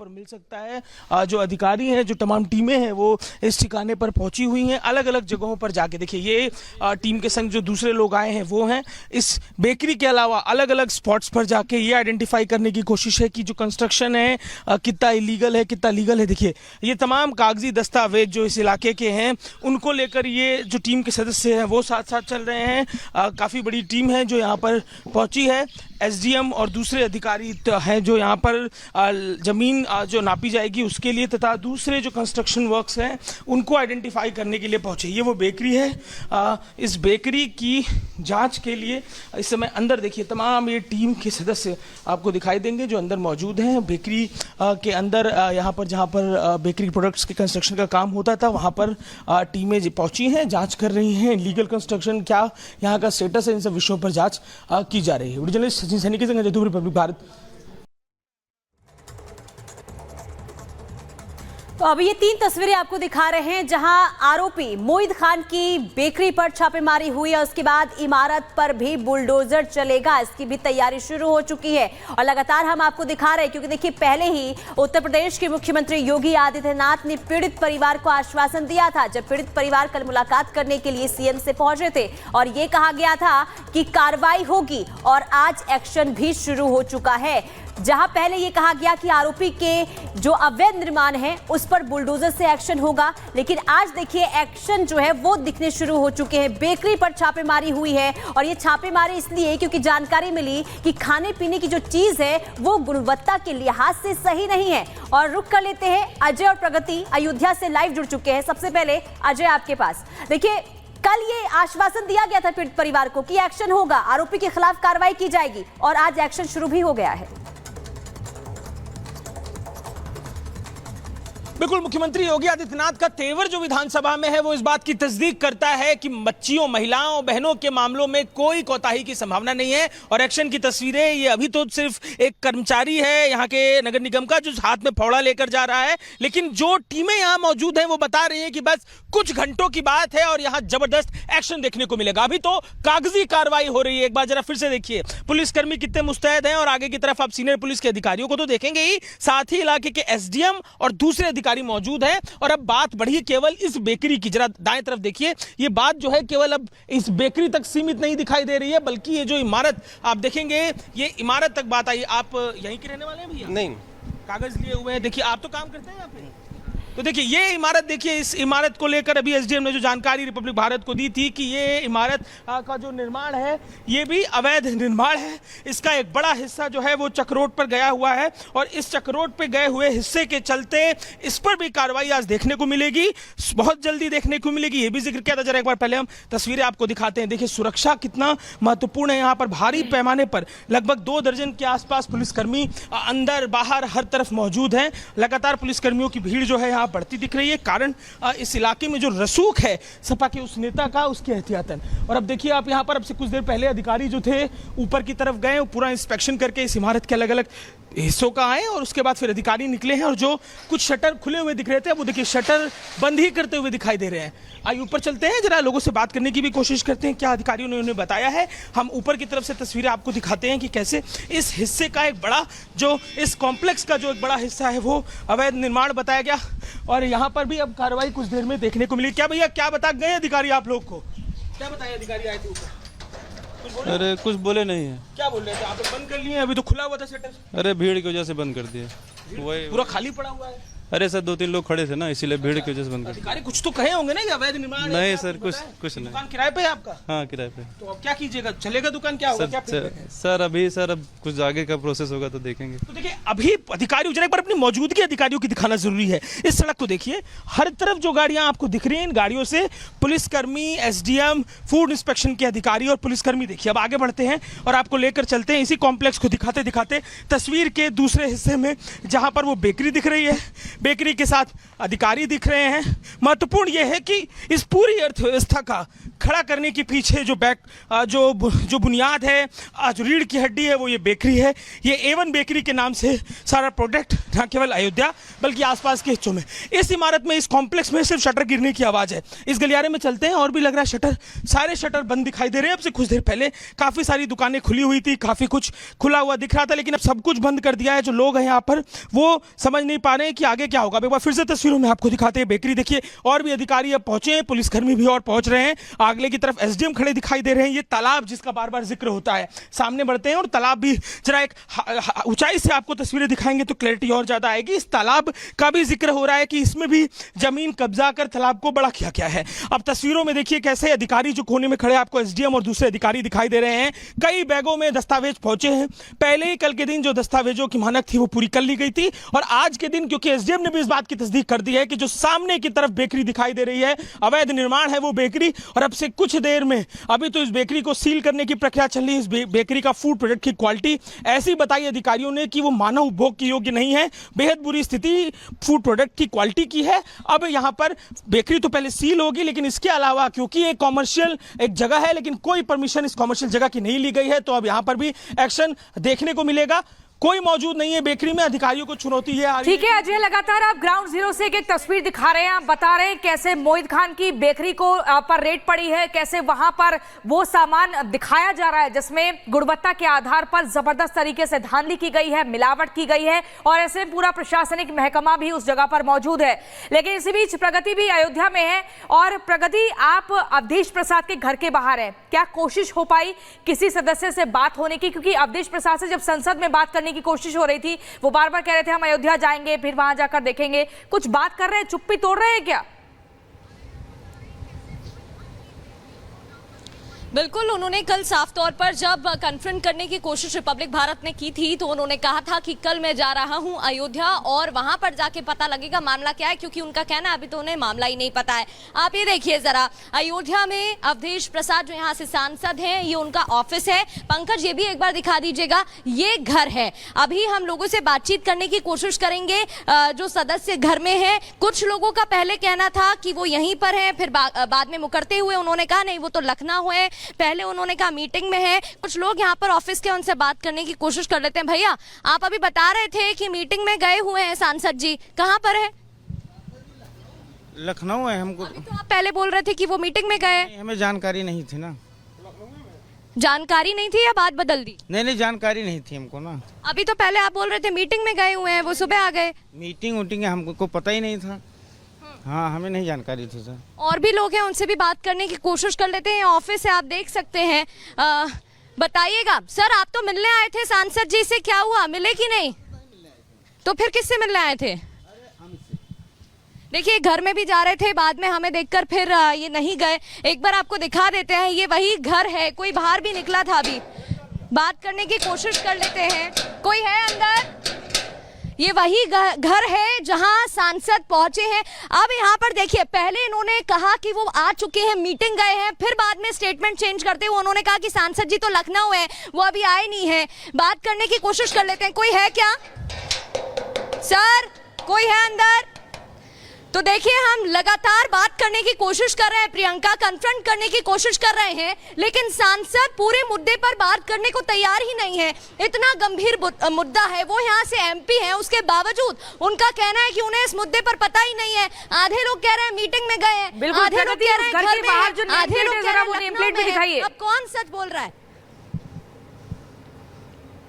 पर मिल सकता है। जो अधिकारी हैं, जो तमाम टीमें हैं, वो इस ठिकाने पर पहुंची हुई हैं। अलग अलग जगहों पर जाके देखिए, ये टीम के संग जो दूसरे लोग आए हैं वो हैं। इस बेकरी के अलावा अलग अलग स्पॉट्स पर जाके ये आइडेंटिफाई करने की कोशिश है कि जो कंस्ट्रक्शन है कितना इलीगल है, कितना लीगल है। देखिए, ये तमाम कागजी दस्तावेज जो इस इलाके के हैं उनको लेकर ये जो टीम के सदस्य हैं वो साथ साथ चल रहे हैं। काफ़ी बड़ी टीम है जो यहाँ पर पहुंची है। एसडीएम और दूसरे अधिकारी हैं जो यहाँ पर ज़मीन जो नापी जाएगी उसके लिए तथा दूसरे जो कंस्ट्रक्शन वर्क्स हैं उनको आइडेंटिफाई करने के लिए पहुंचे। ये वो बेकरी है। इस बेकरी की जांच के लिए इस समय अंदर देखिए तमाम ये टीम के सदस्य आपको दिखाई देंगे जो अंदर मौजूद हैं। बेकरी के अंदर यहाँ पर जहाँ पर बेकरी प्रोडक्ट्स के कंस्ट्रक्शन का काम होता था वहाँ पर टीमें पहुँची हैं, जाँच कर रही हैं। लीगल कंस्ट्रक्शन क्या यहाँ का स्टेटस है, इन सब विषयों पर जाँच की जा रही है। वीडियो जर्नलिस्ट सैनिक के संग जयपुर रिपब्लिक भारत। तो अभी ये 3 तस्वीरें आपको दिखा रहे हैं जहां आरोपी मोहित खान की बेकरी पर छापेमारी हुई है। उसके बाद इमारत पर भी बुलडोजर चलेगा, इसकी भी तैयारी शुरू हो चुकी है और लगातार हम आपको दिखा रहे हैं क्योंकि देखिए पहले ही उत्तर प्रदेश के मुख्यमंत्री योगी आदित्यनाथ ने पीड़ित परिवार को आश्वासन दिया था जब पीड़ित परिवार कल मुलाकात करने के लिए सीएम से पहुंचे थे और ये कहा गया था कि कार्रवाई होगी और आज एक्शन भी शुरू हो चुका है। जहां पहले ये कहा गया कि आरोपी के जो अवैध निर्माण है उस पर बुलडोजर से एक्शन होगा, लेकिन आज देखिए एक्शन जो है वो दिखने शुरू हो चुके हैं। बेकरी पर छापेमारी हुई है और ये छापेमारी इसलिए क्योंकि जानकारी मिली कि खाने पीने की जो चीज है वो गुणवत्ता के लिहाज से सही नहीं है। और रुक कर लेते हैं, अजय और प्रगति अयोध्या से लाइव जुड़ चुके हैं। सबसे पहले अजय आपके पास, देखिए कल ये आश्वासन दिया गया था पीड़ित परिवार को कि एक्शन होगा, आरोपी के खिलाफ कार्रवाई की जाएगी और आज एक्शन शुरू भी हो गया है। बिल्कुल, मुख्यमंत्री योगी आदित्यनाथ का तेवर जो विधानसभा में है वो इस बात की तस्दीक करता है कि बच्चियों, महिलाओं, बहनों के मामलों में कोई कोताही की संभावना नहीं है। और एक्शन की तस्वीरें, ये अभी तो सिर्फ एक कर्मचारी है यहाँ के नगर निगम का जो हाथ में फावड़ा लेकर जा रहा है, लेकिन जो टीमें यहाँ मौजूद हैं वो बता रही हैं कि बस कुछ घंटों की बात है और यहाँ जबरदस्त एक्शन देखने को मिलेगा। अभी तो कागजी कार्रवाई हो रही है। एक बार जरा फिर से देखिए पुलिसकर्मी कितने मुस्तैद हैं और आगे की तरफ आप सीनियर पुलिस के अधिकारियों को तो देखेंगे ही, साथ ही इलाके के एसडीएम और दूसरे अधिकारी मौजूद है। और अब बात बढ़ी केवल इस बेकरी की। जरा दाएं तरफ देखिए, ये बात जो है केवल अब इस बेकरी तक सीमित नहीं दिखाई दे रही है, बल्कि ये जो इमारत आप देखेंगे ये इमारत तक बात आई। आप यहीं के रहने वाले हैं भैया? नहीं, कागज लिए हुए हैं। देखिए, आप तो काम करते हैं यहाँ पे, तो देखिए ये इमारत, देखिए इस इमारत को लेकर अभी एसडीएम ने जो जानकारी रिपब्लिक भारत को दी थी कि ये इमारत का जो निर्माण है ये भी अवैध निर्माण है। इसका एक बड़ा हिस्सा जो है वो चक्रोड पर गया हुआ है और इस चक्रोड पर गए हुए हिस्से के चलते इस पर भी कार्रवाई आज देखने को मिलेगी, बहुत जल्दी देखने को मिलेगी। ये भी जिक्र किया था। जरा एक बार पहले हम तस्वीरें आपको दिखाते हैं। देखिए सुरक्षा कितना महत्वपूर्ण है। यहाँ पर भारी पैमाने पर लगभग 2 दर्जन के आसपास पुलिसकर्मी अंदर बाहर हर तरफ मौजूद हैं। लगातार पुलिसकर्मियों की भीड़ जो है बढ़ती दिख रही है। कारण इस इलाके में जो रसूख है सपा के उस नेता का, उसके एहतियातन। और अब देखिए आप यहाँ पर, अब से कुछ देर पहले अधिकारी जो थे ऊपर की तरफ गए, पूरा इंस्पेक्शन करके इस इमारत के अलग अलग हिस्सों का आए और उसके बाद फिर अधिकारी निकले हैं और जो कुछ शटर खुले हुए दिख रहे थे वो देखिए शटर बंद ही करते हुए दिखाई दे रहे हैं। आइए ऊपर चलते हैं, जरा लोगों से बात करने की भी कोशिश करते हैं क्या अधिकारियों ने उन्हें बताया है। हम ऊपर की तरफ से तस्वीरें आपको दिखाते हैं कि कैसे इस हिस्से का एक बड़ा, जो इस कॉम्प्लेक्स का जो एक बड़ा हिस्सा है वो अवैध निर्माण बताया गया और यहाँ पर भी अब कार्रवाई कुछ देर में देखने को मिली। क्या भैया, क्या बता गए अधिकारी आप लोग को? क्या बताया अधिकारी आए थे ऊपर? अरे कुछ बोले नहीं है। क्या बोल रहे थे? आप बंद कर लिए? अभी तो खुला हुआ था शटर। अरे भीड़ की वजह से बंद कर दिया। वही पूरा खाली पड़ा हुआ है। अरे सर 2-3 लोग खड़े थे ना, इसीलिए भीड़ की वजह से बंद कर। अधिकारी कुछ तो कहे होंगे ना ये अवैध निर्माण? नहीं सर, कुछ नहीं। दुकान किराए पे है आपका? हाँ किराए पे। तो अब क्या कीजिएगा, चलेगा दुकान? क्या होगा? सर अभी अब कुछ आगे का प्रोसेस होगा तो देखेंगे। तो देखिए अभी अधिकारी, जरा एक बार अपनी मौजूदगी अधिकारियों की दिखाना जरूरी है। इस सड़क को देखिए, हर तरफ जो गाड़ियां आपको दिख रही हैं, इन गाड़ियों से पुलिसकर्मी, एसडीएम, फूड इंस्पेक्शन के अधिकारी और पुलिसकर्मी। देखिए अब आगे बढ़ते हैं और आपको लेकर चलते हैं इसी कॉम्प्लेक्स को दिखाते दिखाते तस्वीर के दूसरे हिस्से में, जहां पर वो बेकरी दिख रही है। बेकरी के साथ अधिकारी दिख रहे हैं। महत्वपूर्ण यह है कि इस पूरी अर्थव्यवस्था का खड़ा करने के पीछे जो जो बुनियाद है, जो रीढ़ की हड्डी है, वो ये बेकरी है। ये A1 बेकरी के नाम से सारा प्रोडक्ट न केवल अयोध्या बल्कि आसपास के हिस्सों में, इस इमारत में, इस कॉम्प्लेक्स में सिर्फ शटर गिरने की आवाज़ है। इस गलियारे में चलते हैं और भी लग रहा है शटर, सारे शटर बंद दिखाई दे रहे हैं। अब से कुछ देर पहले काफ़ी सारी दुकानें खुली हुई थी, काफ़ी कुछ खुला हुआ दिख रहा था, लेकिन अब सब कुछ बंद कर दिया है। जो लोग हैं यहाँ पर वो समझ नहीं पा रहे हैं कि आगे क्या होगा। एक बार फिर से तस्वीरों में आपको दिखाते हैं बेकरी। देखिए और भी अधिकारी अब पहुंचे हैं, पुलिसकर्मी भी और पहुंच रहे हैं। आगले की तरफ SDM खड़े दिखाई दे रहे हैं। ये तालाब जिसका बार बार जिक्र होता है, सामने बढ़ते हैं और तालाब भी जरा एक ऊंचाई से आपको तस्वीरें दिखाएंगे तो क्लैरिटी और ज्यादा आएगी। इस तालाब का भी जिक्र हो रहा है कि इसमें भी जमीन कब्जा कर तालाब को बड़ा किया गया है। अब तस्वीरों में देखिए कैसे अधिकारी जो कोने में खड़े, आपको SDM और दूसरे अधिकारी दिखाई दे रहे हैं। कई बैगों में दस्तावेज पहुंचे हैं। पहले ही कल के दिन जो दस्तावेजों की मानक थी वो पूरी कर ली गई थी, और आज के दिन क्योंकि SDM ने भी इस बात की तस्दीक कर दी है कि जो सामने की तरफ बेकरी दिखाई दे रही है, अवैध निर्माण है वो बेकरी, और अब से कुछ देर में, अभी तो इस बेकरी को सील करने की प्रक्रिया चल रही है। इस बेकरी का फूड प्रोडक्ट की क्वालिटी ऐसी बताई अधिकारियों ने कि वो मानव उपभोग के योग्य नहीं है। बेहद बुरी स्थिति फूड प्रोडक्ट की क्वालिटी की है। अब यहाँ पर बेकरी तो पहले सील होगी, लेकिन इसके अलावा क्योंकि ये कॉमर्शियल एक जगह है, लेकिन कोई परमिशन इस कॉमर्शियल जगह की नहीं ली गई है, तो अब यहाँ पर भी एक्शन देखने को मिलेगा। कोई मौजूद नहीं है बेकरी में, अधिकारियों को चुनौती है। ठीक है अजय, लगातार आप ग्राउंड जीरो से एक तस्वीर दिखा रहे हैं। आप बता रहे हैं कैसे मोहित खान की बेकरी को पर रेड पड़ी है, कैसे वहां पर वो सामान दिखाया जा रहा है जिसमें गुणवत्ता के आधार पर जबरदस्त तरीके से धांधली की गई है, मिलावट की गई है, और ऐसे पूरा प्रशासनिक महकमा भी उस जगह पर मौजूद है। लेकिन इसी बीच प्रगति भी अयोध्या में है। और प्रगति, आप अवधेश प्रसाद के घर के बाहर है, क्या कोशिश हो पाई किसी सदस्य से बात होने की? क्योंकि अवधेश प्रसाद से जब संसद में बात करने की कोशिश हो रही थी, वो बार बार कह रहे थे हम अयोध्या जाएंगे, फिर वहां जाकर देखेंगे। कुछ बात कर रहे हैं, चुप्पी तोड़ रहे हैं क्या? बिल्कुल, उन्होंने कल साफ तौर पर जब कन्फ्रंट करने की कोशिश रिपब्लिक भारत ने की थी, तो उन्होंने कहा था कि कल मैं जा रहा हूं अयोध्या और वहां पर जाके पता लगेगा मामला क्या है, क्योंकि उनका कहना है अभी तो उन्हें मामला ही नहीं पता है। आप ये देखिए जरा, अयोध्या में अवधेश प्रसाद जो यहाँ से सांसद हैं, ये उनका ऑफिस है। पंकज, ये भी एक बार दिखा दीजिएगा, ये घर है। अभी हम लोगों से बातचीत करने की कोशिश करेंगे जो सदस्य घर में है। कुछ लोगों का पहले कहना था कि वो यहीं पर है, फिर बाद में मुकरते हुए उन्होंने कहा नहीं वो तो लखनऊ है, पहले उन्होंने कहा मीटिंग में है। कुछ लोग यहाँ पर ऑफिस के, उनसे बात करने की कोशिश कर लेते हैं। भैया, आप अभी बता रहे थे कि मीटिंग में गए हुए हैं सांसद जी, कहाँ पर है? लखनऊ है। हमको अभी तो आप पहले बोल रहे थे कि वो मीटिंग में गए। हमें जानकारी नहीं थी ना। जानकारी नहीं थी या बात बदल दी? नहीं, जानकारी नहीं थी हमको ना। अभी तो पहले आप बोल रहे थे मीटिंग में गए हुए हैं, वो सुबह आ गए। मीटिंग वूटिंग हमको पता ही नहीं था। हाँ, हमें नहीं जानकारी थी सर। और भी लोग हैं, उनसे भी बात करने की कोशिश कर लेते हैं। ऑफिस है, आप देख सकते हैं। बताइएगा सर, आप तो मिलने आए थे सांसद जी से, क्या हुआ, मिले कि नहीं? तो फिर किससे मिलने आए थे? देखिए घर में भी जा रहे थे, बाद में हमें देखकर फिर ये नहीं गए। एक बार आपको दिखा देते हैं, ये वही घर है। कोई बाहर भी निकला था, अभी बात करने की कोशिश कर लेते हैं। कोई है अंदर? ये वही घर है जहां सांसद पहुंचे हैं। अब यहाँ पर देखिए, पहले इन्होंने कहा कि वो आ चुके हैं, मीटिंग गए हैं, फिर बाद में स्टेटमेंट चेंज करते हुए उन्होंने कहा कि सांसद जी तो लखनऊ है, वो अभी आए नहीं है। बात करने की कोशिश कर लेते हैं। कोई है क्या सर? कोई है अंदर? तो देखिए, हम लगातार बात करने की कोशिश कर रहे हैं, प्रियंका, कन्फ्रंट करने की कोशिश कर रहे हैं, लेकिन सांसद पूरे मुद्दे पर बात करने को तैयार ही नहीं है। इतना गंभीर मुद्दा है, वो यहाँ से MP हैं, उसके बावजूद उनका कहना है कि उन्हें इस मुद्दे पर पता ही नहीं है। आधे लोग कह रहे हैं मीटिंग में गए हैं, आधे लोग कह रहे हैं घर में, आधे लोग कह रहे हैं। अब कौन सच बोल रहा है?